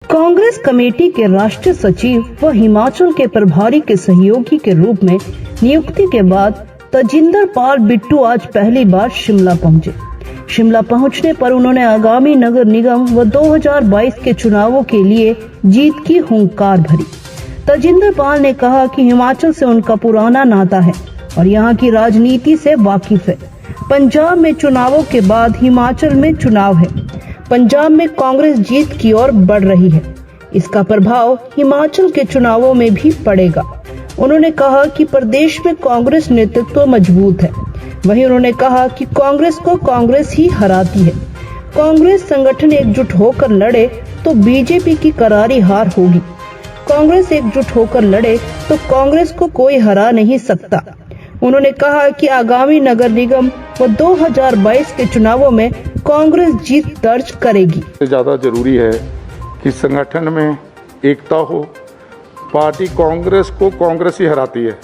Congress committee के राष्ट्रीय सचिव व हिमाचल के प्रभारी के सहयोगी के रूप में नियुक्ति के बाद तजिंदर पाल बिट्टू आज पहली बार शिमला पहुंचे। शिमला पहुंचने पर उन्होंने आगामी नगर निगम व 2022 के चुनावों के लिए जीत की हुंकार भरी। तजिंदर पाल ने कहा कि हिमाचल से उनका पुराना नाता है और यहाँ की राजनीति से वाकिफ है। पंजाब में चुनावों के बाद हिमाचल में चुनाव है। पंजाब में कांग्रेस जीत की ओर बढ़ रही है, इसका प्रभाव हिमाचल के चुनावों में भी पड़ेगा। उन्होंने कहा कि प्रदेश में कांग्रेस नेतृत्व मजबूत है। वहीं उन्होंने कहा कि कांग्रेस को कांग्रेस ही हराती है। कांग्रेस संगठन एकजुट होकर लड़े तो बीजेपी की करारी हार होगी। कांग्रेस एकजुट होकर लड़े तो कांग्रेस को कोई हरा नहीं सकता। उन्होंने कहा कि आगामी नगर निगम व 2022 के चुनावों में कांग्रेस जीत दर्ज करेगी। ज़्यादा जरूरी है कि संगठन में एकता हो। पार्टी कांग्रेस को कांग्रेस ही हराती है।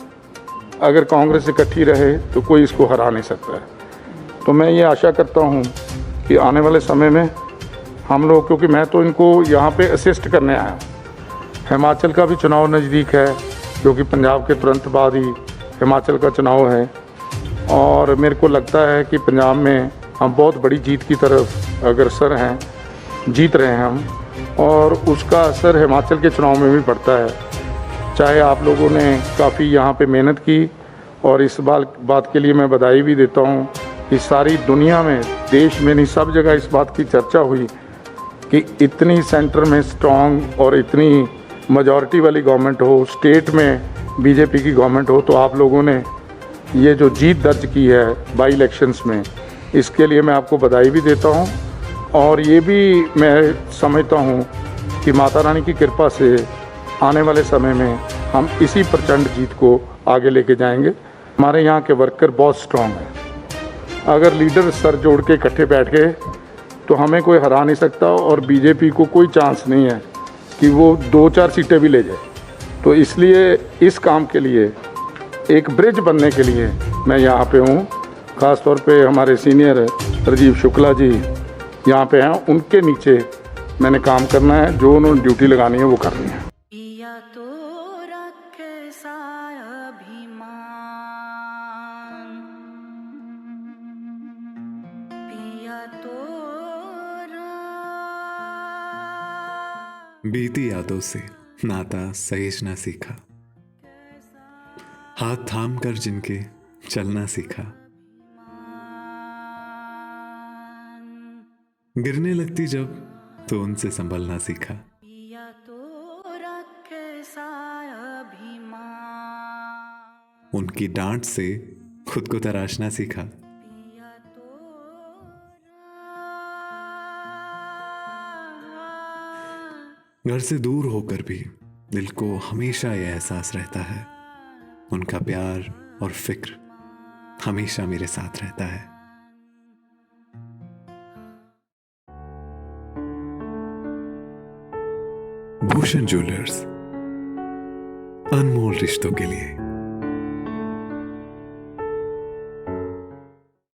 अगर कांग्रेस इकट्ठी रहे तो कोई इसको हरा नहीं सकता है। तो मैं ये आशा करता हूँ कि आने वाले समय में हम लोग, क्योंकि मैं तो इनको यहाँ पे असिस्ट करने आया हूँ। हिमाचल का भी चुनाव नज़दीक है, क्योंकि पंजाब के तुरंत बाद ही हिमाचल का चुनाव है और मेरे को लगता है कि पंजाब में हम बहुत बड़ी जीत की तरफ अग्रसर हैं, जीत रहे हैं हम, और उसका असर हिमाचल के चुनाव में भी पड़ता है। चाहे आप लोगों ने काफ़ी यहाँ पे मेहनत की, और इस बात के लिए मैं बधाई भी देता हूँ कि सारी दुनिया में, देश में नहीं, सब जगह इस बात की चर्चा हुई कि इतनी सेंटर में स्ट्रॉन्ग और इतनी मेजॉरिटी वाली गवर्नमेंट हो, स्टेट में बीजेपी की गवर्नमेंट हो, तो आप लोगों ने ये जो जीत दर्ज की है बाई इलेक्शंस में, इसके लिए मैं आपको बधाई भी देता हूँ। और ये भी मैं समझता हूँ कि माता रानी की कृपा से आने वाले समय में हम इसी प्रचंड जीत को आगे लेके जाएंगे। हमारे यहाँ के वर्कर बहुत स्ट्रॉन्ग हैं। अगर लीडर सर जोड़ के इकट्ठे बैठ गए तो हमें कोई हरा नहीं सकता, और बीजेपी को कोई चांस नहीं है कि वो 2-4 सीटें भी ले जाए। तो इसलिए इस काम के लिए, एक ब्रिज बनने के लिए मैं यहाँ पे हूँ। ख़ास तौर पे हमारे सीनियर राजीव शुक्ला जी यहाँ पे हैं, उनके नीचे मैंने काम करना है। जो उन्होंने ड्यूटी लगानी है वो करनी है। बीती यादों से नाता सहेजना सीखा, हाथ थाम कर जिनके चलना सीखा, गिरने लगती जब तो उनसे संभलना सीखा। उनकी डांट से खुद को तराशना सीखा। घर से दूर होकर भी दिल को हमेशा यह एहसास रहता है, उनका प्यार और फिक्र हमेशा मेरे साथ रहता है। भूषण ज्वेलर्स, अनमोल रिश्तों के लिए।